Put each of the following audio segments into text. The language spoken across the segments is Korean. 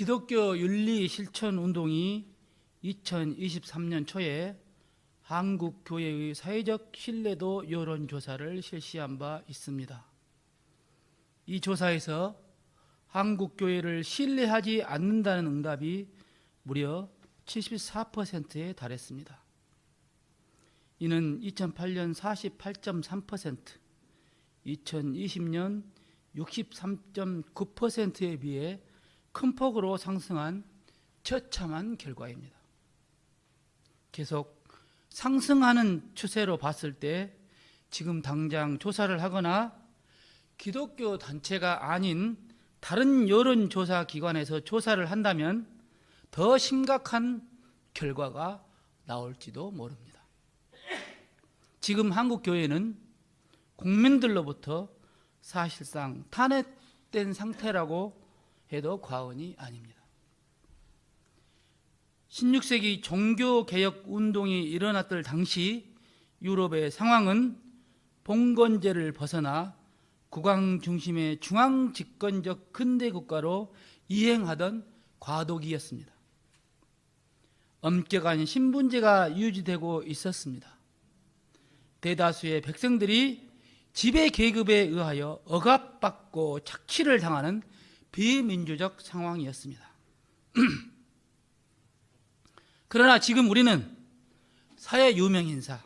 기독교 윤리 실천 운동이 2023년 초에 한국 교회의 사회적 신뢰도 여론조사를 실시한 바 있습니다. 이 조사에서 한국 교회를 신뢰하지 않는다는 응답이 무려 74%에 달했습니다. 이는 2008년 48.3%, 2020년 63.9%에 비해 큰 폭으로 상승한 처참한 결과입니다. 계속 상승하는 추세로 봤을 때 지금 당장 조사를 하거나 기독교 단체가 아닌 다른 여론조사 기관에서 조사를 한다면 더 심각한 결과가 나올지도 모릅니다. 지금 한국 교회는 국민들로부터 사실상 탄핵된 상태라고 해도 과언이 아닙니다. 16세기 종교개혁 운동이 일어났을 당시 유럽의 상황은 봉건제를 벗어나 국왕 중심의 중앙집권적 근대국가로 이행하던 과도기였습니다. 엄격한 신분제가 유지되고 있었습니다. 대다수의 백성들이 지배계급에 의하여 억압받고 착취를 당하는 비민주적 상황이었습니다. 그러나 지금 우리는 사회 유명인사,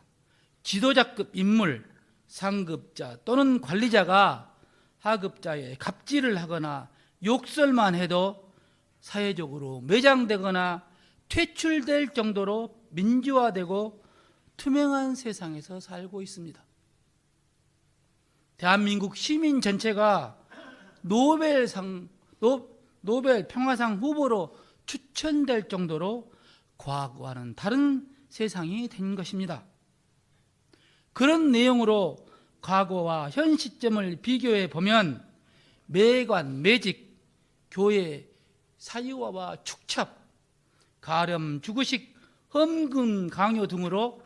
지도자급 인물, 상급자 또는 관리자가 하급자의 갑질을 하거나 욕설만 해도 사회적으로 매장되거나 퇴출될 정도로 민주화되고 투명한 세상에서 살고 있습니다. 대한민국 시민 전체가 노벨 평화상 후보로 추천될 정도로 과거와는 다른 세상이 된 것입니다. 그런 내용으로 과거와 현 시점을 비교해 보면 매관, 매직, 교회, 사유화와 축첩, 가렴, 주구식, 헌금 강요 등으로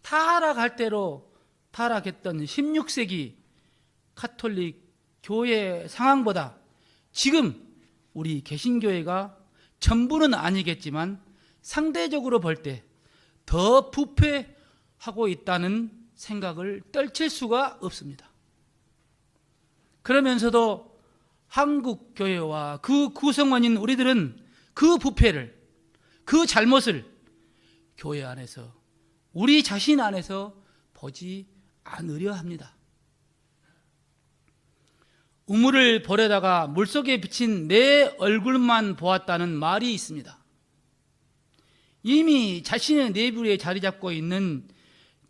타락할 대로 타락했던 16세기 카톨릭 교회 상황보다 지금 우리 개신교회가 전부는 아니겠지만 상대적으로 볼 때 더 부패하고 있다는 생각을 떨칠 수가 없습니다. 그러면서도 한국 교회와 그 구성원인 우리들은 그 부패를, 그 잘못을 교회 안에서, 우리 자신 안에서 보지 않으려 합니다. 우물을 보려다가 물속에 비친 내 얼굴만 보았다는 말이 있습니다. 이미 자신의 내부에 자리 잡고 있는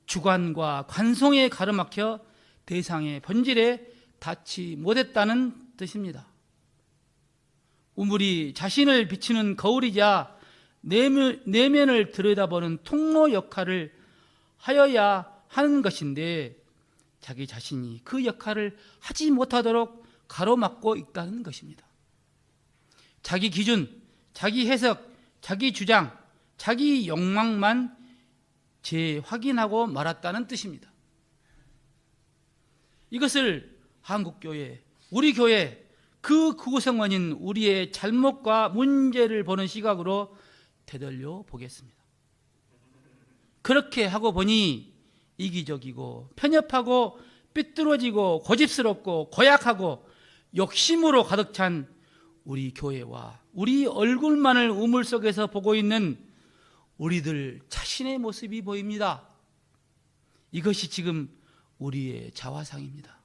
주관과 관성에 가로막혀 대상의 본질에 닿지 못했다는 뜻입니다. 우물이 자신을 비추는 거울이자 내면을 들여다보는 통로 역할을 하여야 하는 것인데 자기 자신이 그 역할을 하지 못하도록 가로막고 있다는 것입니다. 자기 기준, 자기 해석, 자기 주장, 자기 욕망만 재확인하고 말았다는 뜻입니다. 이것을 한국교회, 우리 교회, 그 구성원인 우리의 잘못과 문제를 보는 시각으로 되돌려 보겠습니다. 그렇게 하고 보니 이기적이고 편협하고 삐뚤어지고 고집스럽고 고약하고 욕심으로 가득 찬 우리 교회와 우리 얼굴만을 우물 속에서 보고 있는 우리들 자신의 모습이 보입니다. 이것이 지금 우리의 자화상입니다.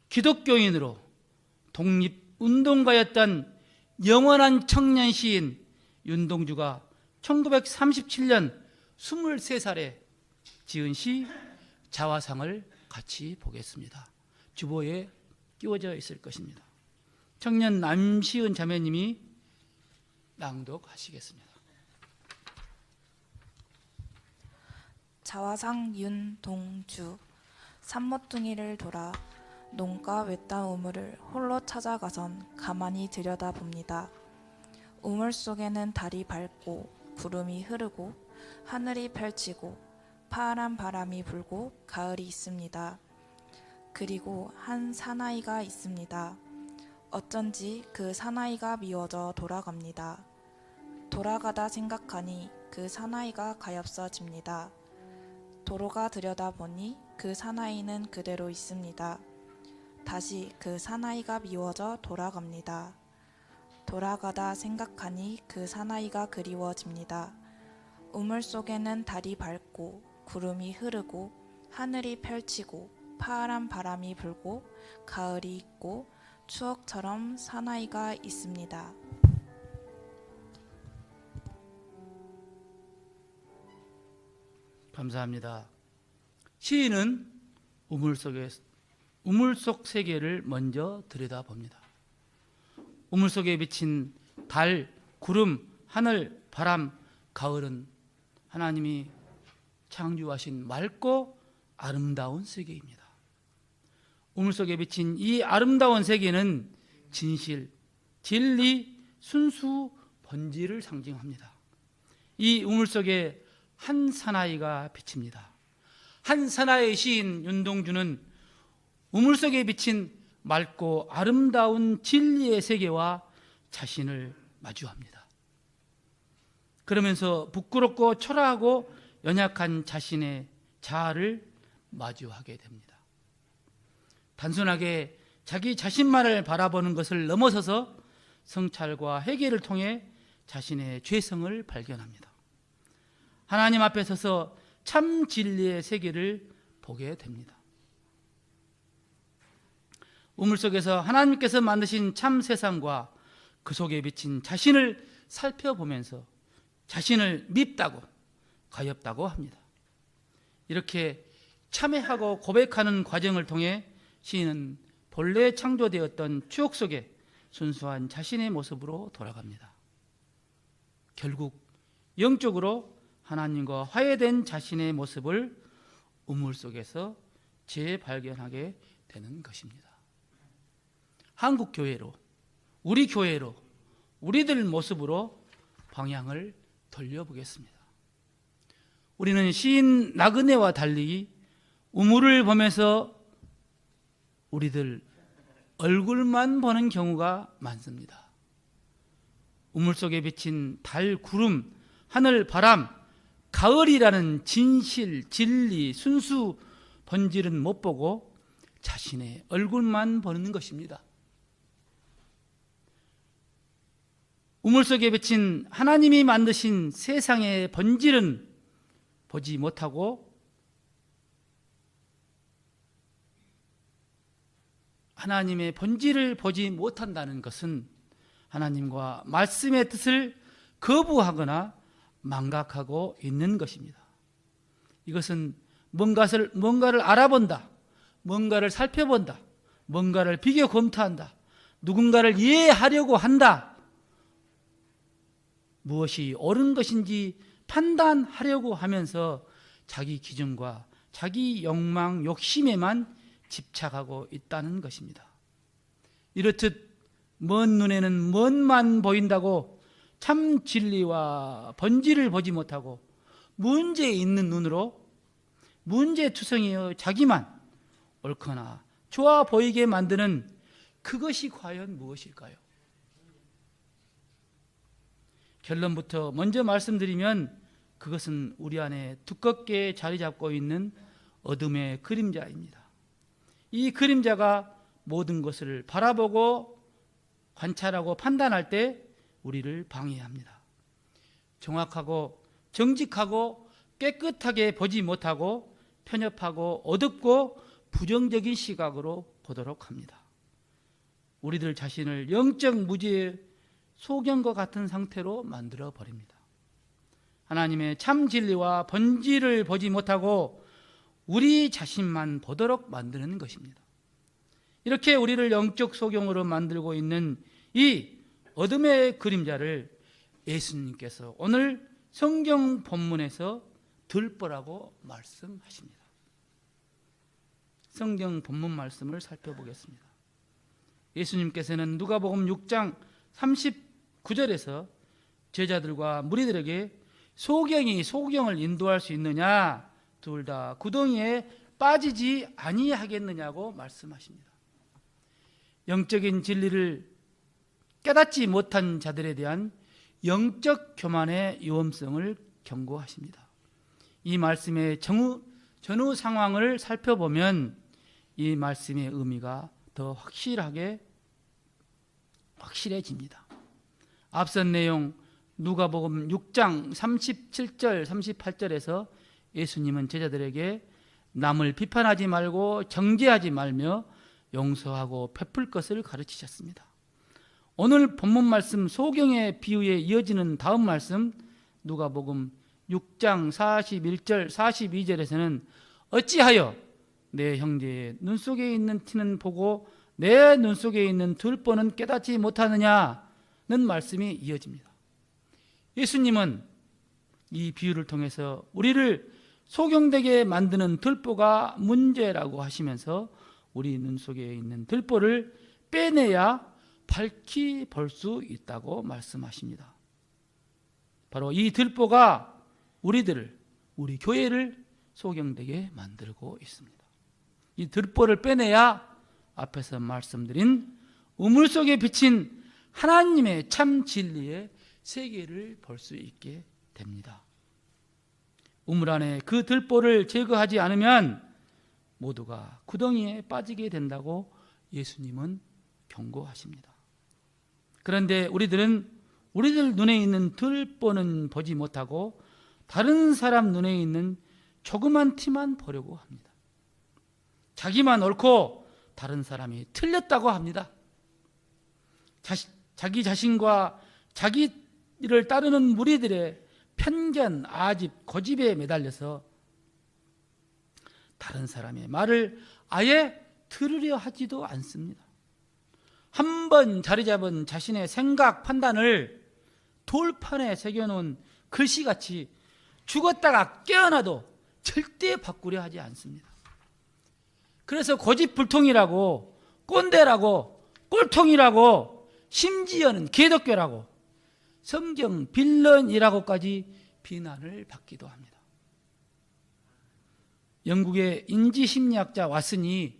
기독교인으로 독립운동가였던 영원한 청년 시인 윤동주가 1937년 23살에 지은 시 자화상을 같이 보겠습니다. 주보에 끼워져 있을 것입니다. 청년 남시은 자매님이 낭독하시겠습니다. 자화상 윤동주. 산모퉁이를 돌아 농가 외딴 우물을 홀로 찾아가선 가만히 들여다봅니다. 우물 속에는 달이 밝고 구름이 흐르고 하늘이 펼치고 파란 바람이 불고 가을이 있습니다. 그리고 한 사나이가 있습니다. 어쩐지 그 사나이가 미워져 돌아갑니다. 돌아가다 생각하니 그 사나이가 가엾어집니다. 도로가 들여다보니 그 사나이는 그대로 있습니다. 다시 그 사나이가 미워져 돌아갑니다. 돌아가다 생각하니 그 사나이가 그리워집니다. 우물 속에는 달이 밝고 구름이 흐르고 하늘이 펼치고 파란 바람이 불고 가을이 있고 추억처럼 사나이가 있습니다. 감사합니다. 시인은 우물 속 세계를 먼저 들여다봅니다. 우물 속에 비친 달, 구름, 하늘, 바람, 가을은 하나님이 창조하신 맑고 아름다운 세계입니다. 우물 속에 비친 이 아름다운 세계는 진실, 진리, 순수, 본질을 상징합니다. 이 우물 속에 한 사나이가 비칩니다. 한 사나이의 시인 윤동주는 우물 속에 비친 맑고 아름다운 진리의 세계와 자신을 마주합니다. 그러면서 부끄럽고 초라하고 연약한 자신의 자아를 마주하게 됩니다. 단순하게 자기 자신만을 바라보는 것을 넘어서서 성찰과 회개를 통해 자신의 죄성을 발견합니다. 하나님 앞에 서서 참 진리의 세계를 보게 됩니다. 우물 속에서 하나님께서 만드신 참 세상과 그 속에 비친 자신을 살펴보면서 자신을 밉다고 가엾다고 합니다. 이렇게 참회하고 고백하는 과정을 통해 시인은 본래 창조되었던 추억 속에 순수한 자신의 모습으로 돌아갑니다. 결국 영적으로 하나님과 화해된 자신의 모습을 우물 속에서 재발견하게 되는 것입니다. 한국 교회로, 우리 교회로, 우리들 모습으로 방향을 돌려보겠습니다. 우리는 시인 나그네와 달리 우물을 보면서 우리들 얼굴만 보는 경우가 많습니다. 우물 속에 비친 달, 구름, 하늘, 바람, 가을이라는 진실, 진리, 순수, 본질은 못 보고 자신의 얼굴만 보는 것입니다. 우물 속에 비친 하나님이 만드신 세상의 본질은 보지 못하고 하나님의 본질을 보지 못한다는 것은 하나님과 말씀의 뜻을 거부하거나 망각하고 있는 것입니다. 이것은 뭔가를 알아본다, 뭔가를 살펴본다, 뭔가를 비교 검토한다, 누군가를 이해하려고 한다, 무엇이 옳은 것인지 판단하려고 하면서 자기 기준과 자기 욕망, 욕심에만 집착하고 있다는 것입니다. 이렇듯 먼 눈에는 먼만 보인다고 참 진리와 본질을 보지 못하고 문제 있는 눈으로 문제투성이여 자기만 옳거나 좋아 보이게 만드는 그것이 과연 무엇일까요? 결론부터 먼저 말씀드리면 그것은 우리 안에 두껍게 자리 잡고 있는 어둠의 그림자입니다. 이 그림자가 모든 것을 바라보고 관찰하고 판단할 때 우리를 방해합니다. 정확하고 정직하고 깨끗하게 보지 못하고 편협하고 어둡고 부정적인 시각으로 보도록 합니다. 우리들 자신을 영적 무지의 소경과 같은 상태로 만들어 버립니다. 하나님의 참 진리와 본질을 보지 못하고 우리 자신만 보도록 만드는 것입니다. 이렇게 우리를 영적 소경으로 만들고 있는 이 어둠의 그림자를 예수님께서 오늘 성경 본문에서 들보라고 말씀하십니다. 성경 본문 말씀을 살펴보겠습니다. 예수님께서는 누가복음 6장 39절에서 제자들과 무리들에게 소경이 소경을 인도할 수 있느냐, 둘 다 구덩이에 빠지지 아니하겠느냐고 말씀하십니다. 영적인 진리를 깨닫지 못한 자들에 대한 영적 교만의 위험성을 경고하십니다. 이 말씀의 전후 상황을 살펴보면 이 말씀의 의미가 더 확실해집니다. 앞선 내용 누가복음 6장 37절 38절에서 예수님은 제자들에게 남을 비판하지 말고 정죄하지 말며 용서하고 베풀 것을 가르치셨습니다. 오늘 본문 말씀 소경의 비유에 이어지는 다음 말씀 누가복음 6장 41절 42절에서는 어찌하여 내 형제의 눈 속에 있는 티는 보고 내 눈 속에 있는 들보는 깨닫지 못하느냐는 말씀이 이어집니다. 예수님은 이 비유를 통해서 우리를 소경되게 만드는 들보가 문제라고 하시면서 우리 눈 속에 있는 들보를 빼내야 밝히 볼 수 있다고 말씀하십니다. 바로 이 들보가 우리 교회를 소경되게 만들고 있습니다. 이 들보를 빼내야 앞에서 말씀드린 우물 속에 비친 하나님의 참 진리의 세계를 볼 수 있게 됩니다. 우물 안에 그 들보를 제거하지 않으면 모두가 구덩이에 빠지게 된다고 예수님은 경고하십니다. 그런데 우리들 눈에 있는 들보는 보지 못하고 다른 사람 눈에 있는 조그만 티만 보려고 합니다. 자기만 옳고 다른 사람이 틀렸다고 합니다. 자기 자신과 자기를 따르는 무리들의 편견, 아집, 고집에 매달려서 다른 사람의 말을 아예 들으려 하지도 않습니다. 한 번 자리 잡은 자신의 생각, 판단을 돌판에 새겨놓은 글씨같이 죽었다가 깨어나도 절대 바꾸려 하지 않습니다. 그래서 고집불통이라고, 꼰대라고, 꼴통이라고, 심지어는 개독교라고, 성경 빌런이라고까지 비난을 받기도 합니다. 영국의 인지심리학자 왓슨이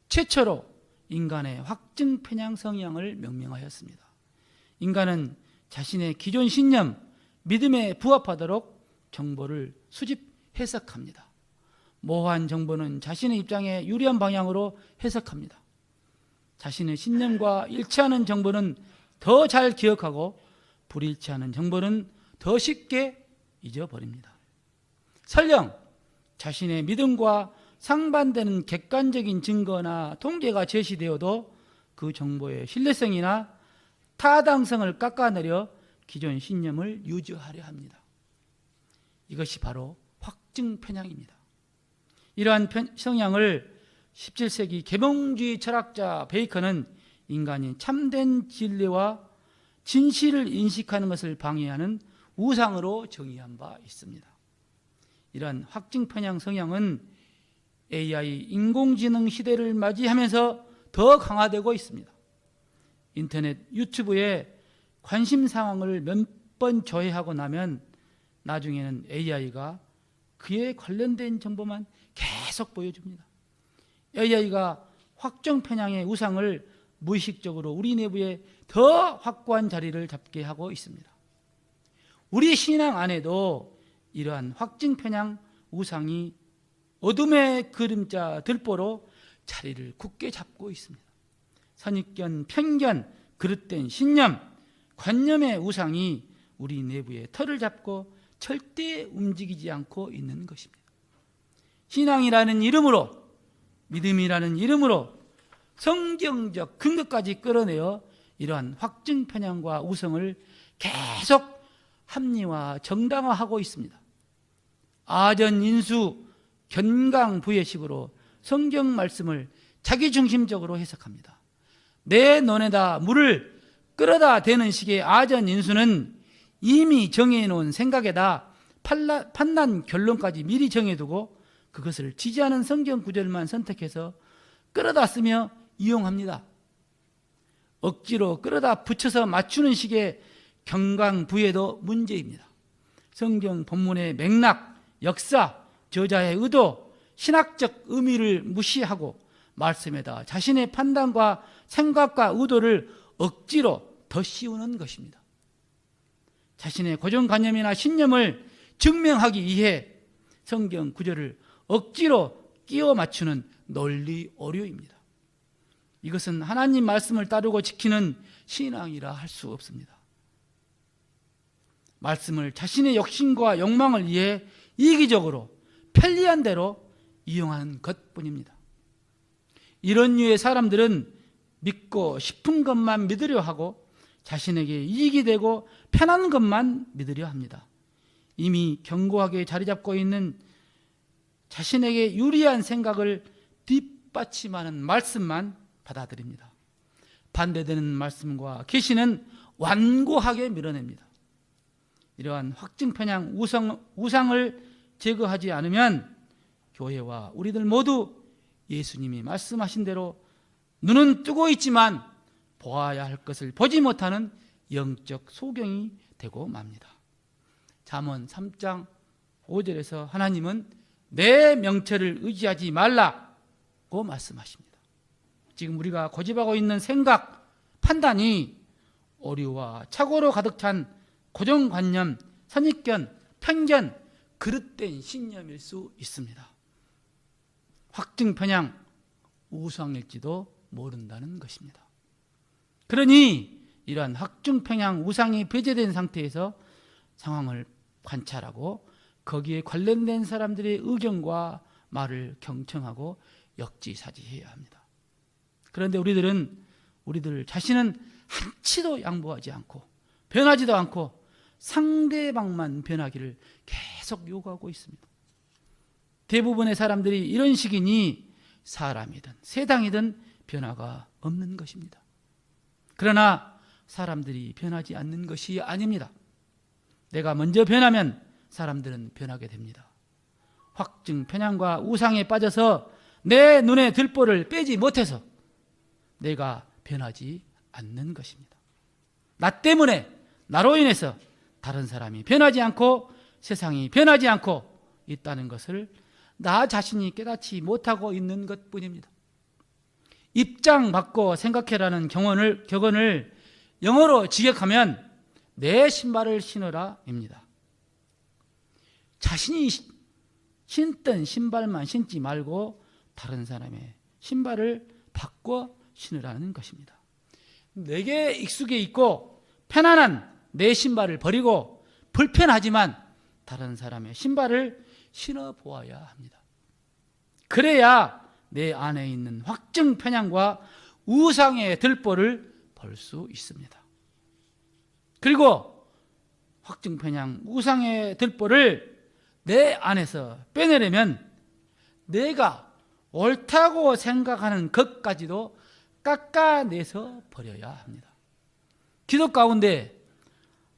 최초로 인간의 확증 편향 성향을 명명하였습니다. 인간은 자신의 기존 신념, 믿음에 부합하도록 정보를 수집, 해석합니다. 모호한 정보는 자신의 입장에 유리한 방향으로 해석합니다. 자신의 신념과 일치하는 정보는 더 잘 기억하고 불일치하는 정보는 더 쉽게 잊어버립니다. 설령 자신의 믿음과 상반되는 객관적인 증거나 통계가 제시되어도 그 정보의 신뢰성이나 타당성을 깎아내려 기존 신념을 유지하려 합니다. 이것이 바로 확증 편향입니다. 이러한 성향을 17세기 계몽주의 철학자 베이컨은 인간이 참된 진리와 진실을 인식하는 것을 방해하는 우상으로 정의한 바 있습니다. 이러한 확증 편향 성향은 AI 인공지능 시대를 맞이하면서 더 강화되고 있습니다. 인터넷 유튜브에 관심 사항을 몇 번 조회하고 나면 나중에는 AI가 그에 관련된 정보만 계속 보여줍니다. AI가 확증 편향의 우상을 무의식적으로 우리 내부에 더 확고한 자리를 잡게 하고 있습니다. 우리 신앙 안에도 이러한 확증 편향 우상이 어둠의 그림자 들보로 자리를 굳게 잡고 있습니다. 선입견, 편견, 그릇된 신념, 관념의 우상이 우리 내부에 털을 잡고 절대 움직이지 않고 있는 것입니다. 신앙이라는 이름으로, 믿음이라는 이름으로 성경적 근거까지 끌어내어 이러한 확증 편향과 우성을 계속 합리화, 정당화하고 있습니다. 아전인수, 견강부회식으로 성경 말씀을 자기중심적으로 해석합니다. 내 논에다 물을 끌어다 대는 식의 아전인수는 이미 정해놓은 생각에다 판단 결론까지 미리 정해두고 그것을 지지하는 성경 구절만 선택해서 끌어다 쓰며 이용합니다. 억지로 끌어다 붙여서 맞추는 식의 경강부회도 문제입니다. 성경 본문의 맥락, 역사, 저자의 의도, 신학적 의미를 무시하고 말씀에다 자신의 판단과 생각과 의도를 억지로 더 씌우는 것입니다. 자신의 고정관념이나 신념을 증명하기 위해 성경 구절을 억지로 끼워 맞추는 논리 오류입니다. 이것은 하나님 말씀을 따르고 지키는 신앙이라 할 수 없습니다. 말씀을 자신의 욕심과 욕망을 위해 이기적으로 편리한 대로 이용하는 것뿐입니다. 이런 류의 사람들은 믿고 싶은 것만 믿으려 하고 자신에게 이익이 되고 편한 것만 믿으려 합니다. 이미 견고하게 자리 잡고 있는 자신에게 유리한 생각을 뒷받침하는 말씀만 받아들입니다. 반대되는 말씀과 계시는 완고하게 밀어냅니다. 이러한 확증 편향 우상을 제거하지 않으면 교회와 우리들 모두 예수님이 말씀하신 대로 눈은 뜨고 있지만 보아야 할 것을 보지 못하는 영적 소경이 되고 맙니다. 잠언 3장 5절에서 하나님은 내 명철을 의지하지 말라고 말씀하십니다. 지금 우리가 고집하고 있는 생각, 판단이 오류와 착오로 가득 찬 고정관념, 선입견, 편견, 그릇된 신념일 수 있습니다. 확증 편향 우상일지도 모른다는 것입니다. 그러니 이러한 확증 편향 우상이 배제된 상태에서 상황을 관찰하고 거기에 관련된 사람들의 의견과 말을 경청하고 역지사지해야 합니다. 그런데 우리들 자신은 한치도 양보하지 않고 변하지도 않고 상대방만 변하기를 계속 요구하고 있습니다. 대부분의 사람들이 이런 식이니 사람이든 세상이든 변화가 없는 것입니다. 그러나 사람들이 변하지 않는 것이 아닙니다. 내가 먼저 변하면 사람들은 변하게 됩니다. 확증 편향과 우상에 빠져서 내 눈에 들보를 빼지 못해서 내가 변하지 않는 것입니다. 나 때문에, 나로 인해서 다른 사람이 변하지 않고 세상이 변하지 않고 있다는 것을 나 자신이 깨닫지 못하고 있는 것뿐입니다. 입장 바꿔 생각해라는 격언을 영어로 직역하면 내 신발을 신어라입니다. 자신이 신던 신발만 신지 말고 다른 사람의 신발을 바꿔 신으라는 것입니다. 내게 익숙해 있고 편안한 내 신발을 버리고 불편하지만 다른 사람의 신발을 신어 보아야 합니다. 그래야 내 안에 있는 확증 편향과 우상의 들보를 볼 수 있습니다. 그리고 확증 편향 우상의 들보를 내 안에서 빼내려면 내가 옳다고 생각하는 것까지도 깎아내서 버려야 합니다. 기도 가운데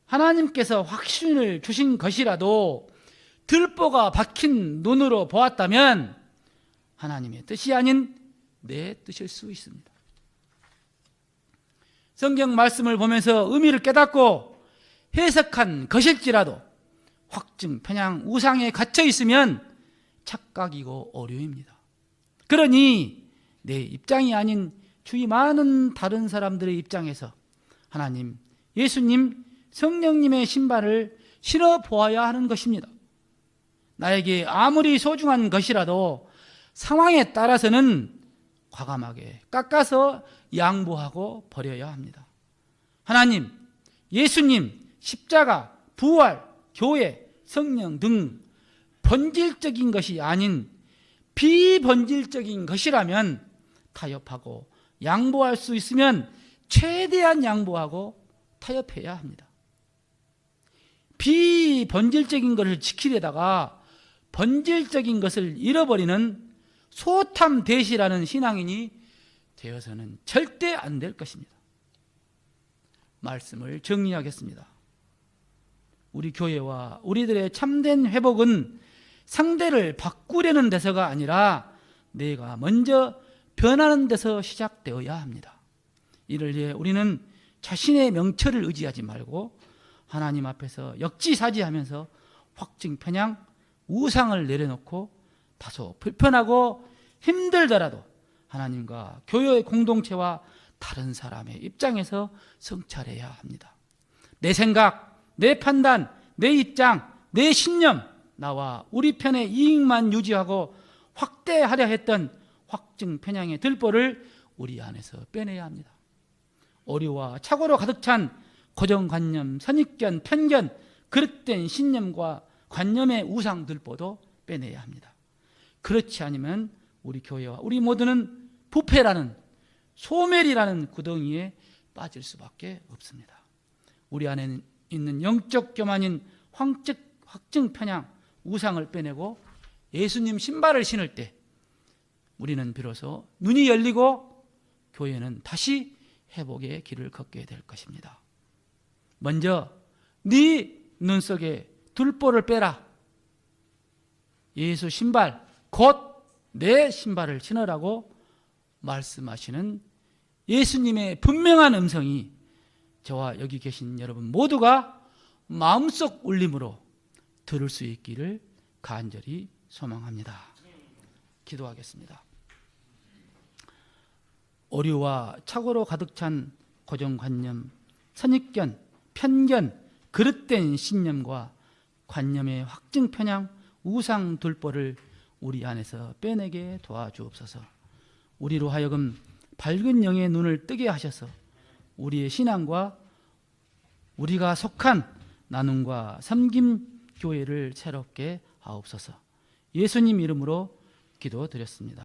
하나님께서 확신을 주신 것이라도 들보가 박힌 눈으로 보았다면 하나님의 뜻이 아닌 내 뜻일 수 있습니다. 성경 말씀을 보면서 의미를 깨닫고 해석한 것일지라도 확증, 편향, 우상에 갇혀 있으면 착각이고 오류입니다. 그러니 내 입장이 아닌 주위 많은 다른 사람들의 입장에서 하나님, 예수님, 성령님의 신발을 신어 보아야 하는 것입니다. 나에게 아무리 소중한 것이라도 상황에 따라서는 과감하게 깎아서 양보하고 버려야 합니다. 하나님, 예수님, 십자가, 부활, 교회, 성령 등 본질적인 것이 아닌 비본질적인 것이라면 타협하고 양보할 수 있으면 최대한 양보하고 타협해야 합니다. 비본질적인 것을 지키려다가 본질적인 것을 잃어버리는 소탐대시라는 신앙인이 되어서는 절대 안 될 것입니다. 말씀을 정리하겠습니다. 우리 교회와 우리들의 참된 회복은 상대를 바꾸려는 데서가 아니라 내가 먼저 변하는 데서 시작되어야 합니다. 이를 위해 우리는 자신의 명철을 의지하지 말고 하나님 앞에서 역지사지하면서 확증, 편향, 우상을 내려놓고 다소 불편하고 힘들더라도 하나님과 교회의 공동체와 다른 사람의 입장에서 성찰해야 합니다. 내 생각, 내 판단, 내 입장, 내 신념, 나와 우리 편의 이익만 유지하고 확대하려 했던 확증 편향의 들보를 우리 안에서 빼내야 합니다. 오류와 착오로 가득 찬 고정관념, 선입견, 편견, 그릇된 신념과 관념의 우상 들보도 빼내야 합니다. 그렇지 않으면 우리 교회와 우리 모두는 부패라는, 소멸이라는 구덩이에 빠질 수밖에 없습니다. 우리 안에 있는 영적 교만인 확증 편향, 우상을 빼내고 예수님 신발을 신을 때 우리는 비로소 눈이 열리고 교회는 다시 회복의 길을 걷게 될 것입니다. 먼저 네 눈 속에 들보를 빼라. 예수 신발, 곧 내 신발을 신으라고 말씀하시는 예수님의 분명한 음성이 저와 여기 계신 여러분 모두가 마음속 울림으로 들을 수 있기를 간절히 소망합니다. 기도하겠습니다. 오류와 착오로 가득 찬 고정관념, 선입견, 편견, 그릇된 신념과 관념의 확증 편향, 우상 들보를 우리 안에서 빼내게 도와주옵소서. 우리로 하여금 밝은 영의 눈을 뜨게 하셔서 우리의 신앙과 우리가 속한 나눔과 섬김 교회를 새롭게 하옵소서. 예수님 이름으로 기도드렸습니다.